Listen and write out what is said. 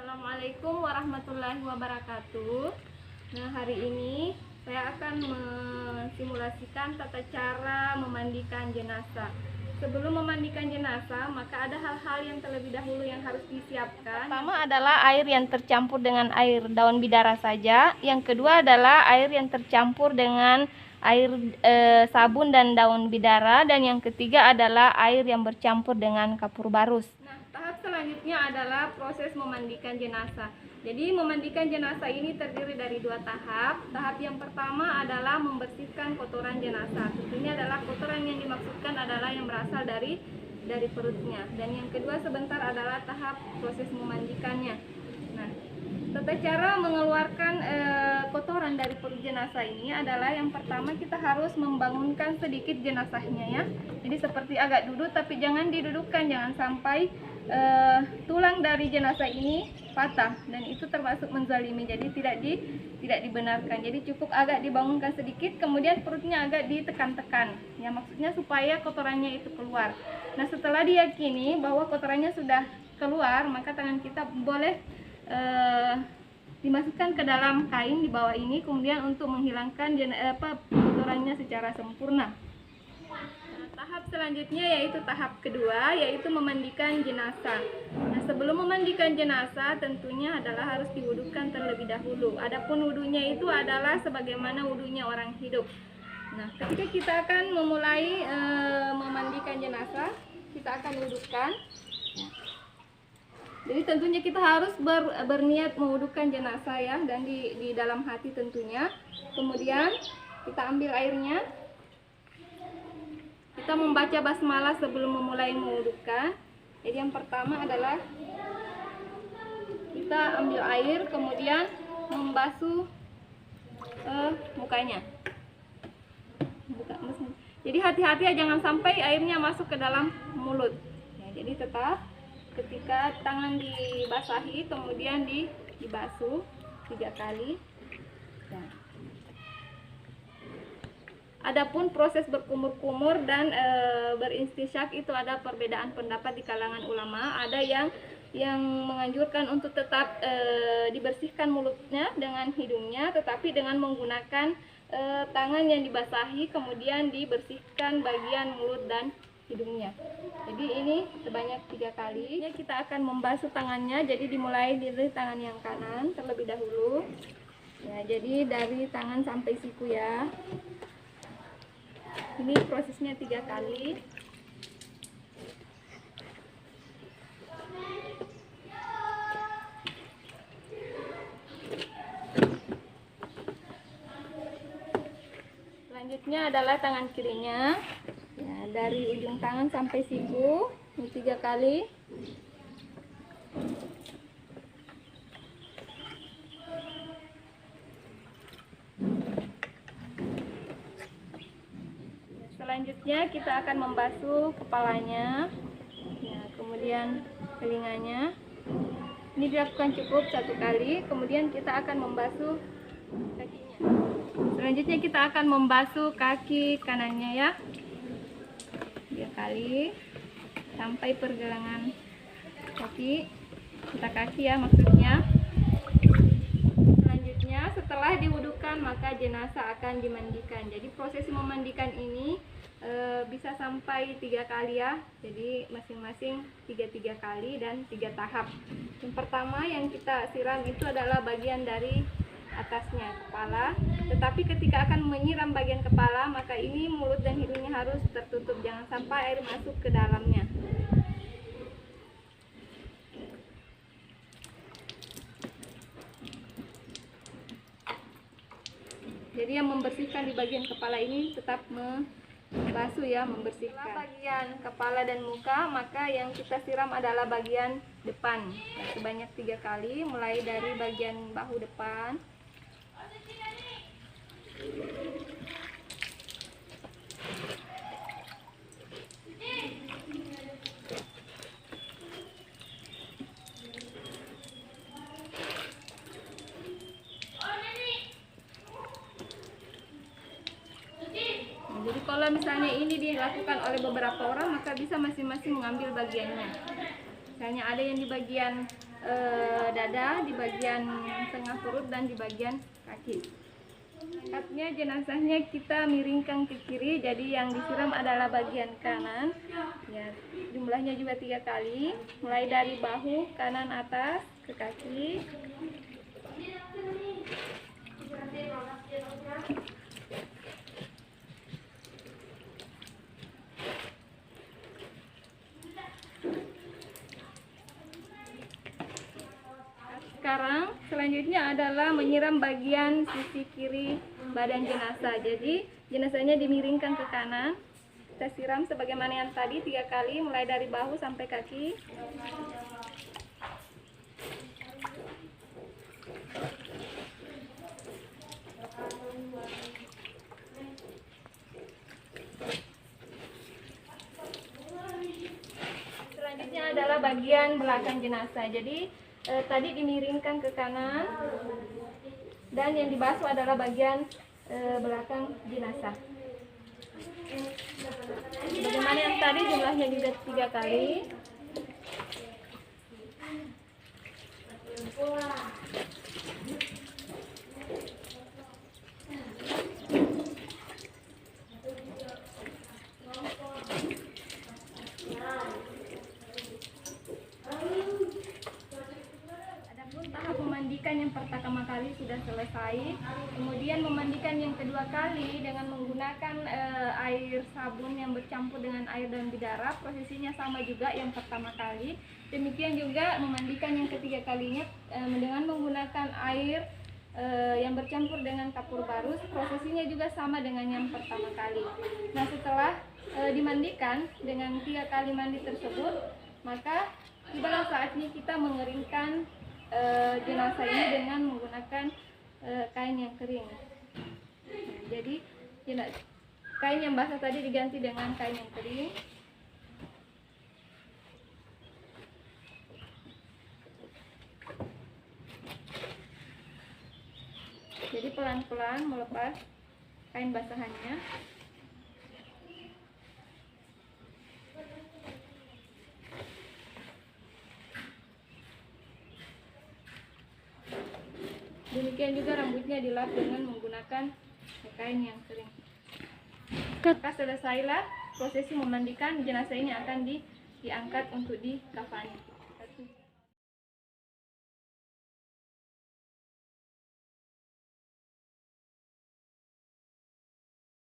Assalamualaikum warahmatullahi wabarakatuh. Nah, hari ini saya akan mensimulasikan tata cara memandikan jenazah. Sebelum memandikan jenazah, maka ada hal-hal yang terlebih dahulu yang harus disiapkan. Pertama adalah air yang tercampur dengan air daun bidara saja. Yang kedua adalah air yang tercampur dengan air sabun dan daun bidara. Dan yang ketiga adalah air yang bercampur dengan kapur barus. Nah, tahap selanjutnya adalah proses memandikan jenazah. Jadi memandikan jenazah ini terdiri dari dua tahap. Tahap yang pertama adalah membersihkan kotoran jenazah. Tentunya adalah kotoran yang dimaksudkan adalah yang berasal dari perutnya. Dan yang kedua sebentar adalah tahap proses memandikannya. Nah, tata cara mengeluarkan kotoran dari perut jenazah ini adalah yang pertama kita harus membangunkan sedikit jenazahnya ya. Jadi seperti agak duduk, tapi jangan didudukkan, jangan sampai tulang dari jenazah ini patah, dan itu termasuk menzalimi, jadi tidak dibenarkan. Jadi cukup agak dibangunkan sedikit, kemudian perutnya agak ditekan-tekan ya, maksudnya supaya kotorannya itu keluar. Nah, setelah diyakini bahwa kotorannya sudah keluar, maka tangan kita boleh dimasukkan ke dalam kain di bawah ini, kemudian untuk menghilangkan kotorannya secara sempurna. Tahap selanjutnya yaitu tahap kedua, yaitu memandikan jenazah. Nah, sebelum memandikan jenazah tentunya adalah harus diwudukan terlebih dahulu. Adapun wudunya itu adalah sebagaimana wudunya orang hidup. Nah, ketika kita akan memulai memandikan jenazah, kita akan wudukan. Jadi tentunya kita harus berniat mewudukan jenazah ya, dan di dalam hati tentunya. Kemudian kita ambil airnya. Kita membaca basmalah sebelum memulai mewudukan. Jadi yang pertama adalah kita ambil air, kemudian membasuh mukanya. Jadi hati-hati ya, jangan sampai airnya masuk ke dalam mulut. Ya, jadi tetap ketika tangan dibasahi, kemudian dibasuh 3 kali. Ya. Adapun proses berkumur-kumur dan berinstisyak itu ada perbedaan pendapat di kalangan ulama. Ada yang menganjurkan untuk tetap dibersihkan mulutnya dengan hidungnya, tetapi dengan menggunakan tangan yang dibasahi, kemudian dibersihkan bagian mulut dan hidungnya. Jadi ini sebanyak 3 kali. Kita akan membasuh tangannya, jadi dimulai dari tangan yang kanan terlebih dahulu. Ya, jadi dari tangan sampai siku ya. Ini prosesnya 3 kali. Selanjutnya adalah tangan kirinya. Ya, dari ujung tangan sampai siku, ini 3 kali. Selanjutnya kita akan membasuh kepalanya, ya, kemudian telinganya. Ini dilakukan cukup 1 kali. Kemudian kita akan membasuh kakinya. Selanjutnya kita akan membasuh kaki kanannya ya, 3 kali sampai pergelangan kaki. Kita kaki ya maksudnya. Selanjutnya setelah diwudukan maka jenazah akan dimandikan. Jadi proses memandikan ini bisa sampai 3 kali ya, jadi masing-masing 3 kali dan 3 tahap. Yang pertama yang kita siram itu adalah bagian dari atasnya, kepala. Tetapi ketika akan menyiram bagian kepala, maka ini mulut dan hidungnya harus tertutup, jangan sampai air masuk ke dalamnya. Jadi yang membersihkan di bagian kepala ini tetap membasuh ya, membersihkan. Bagian kepala dan muka, maka yang kita siram adalah bagian depan ya, sebanyak 3 kali, mulai dari bagian bahu depan. Jadi kalau misalnya ini dilakukan oleh beberapa orang, maka bisa masing-masing mengambil bagiannya. Misalnya ada yang di bagian dada, di bagian tengah perut, dan di bagian kaki. Angkatnya jenazahnya kita miringkan ke kiri, jadi yang disiram adalah bagian kanan. Ya, jumlahnya juga 3 kali, mulai dari bahu kanan atas ke kaki. Sekarang selanjutnya adalah menyiram bagian sisi kiri badan jenazah. Jadi jenazahnya dimiringkan ke kanan. Kita siram sebagaimana yang tadi 3 kali, mulai dari bahu sampai kaki. Selanjutnya adalah bagian belakang jenazah. Jadi tadi dimiringkan ke kanan, dan yang dibasuh adalah bagian belakang jenazah. Bagaimana yang tadi, jumlahnya juga 3 kali. Tahap memandikan yang pertama kali sudah selesai, kemudian memandikan yang kedua kali dengan menggunakan air sabun yang bercampur dengan air daun bidara. Prosesinya sama juga yang pertama kali. Demikian juga memandikan yang ketiga kalinya dengan menggunakan air yang bercampur dengan kapur barus. Prosesinya juga sama dengan yang pertama kali. Nah, setelah dimandikan dengan 3 kali mandi tersebut, maka tibalah saatnya kita mengeringkan jenazah ini dengan menggunakan kain yang kering. Jadi kain yang basah tadi diganti dengan kain yang kering. Jadi pelan-pelan melepas kain basahannya. Demikian juga rambutnya dilap dengan menggunakan kain yang kering. Maka selesailah prosesi memandikan jenazah ini, akan diangkat untuk dikafani.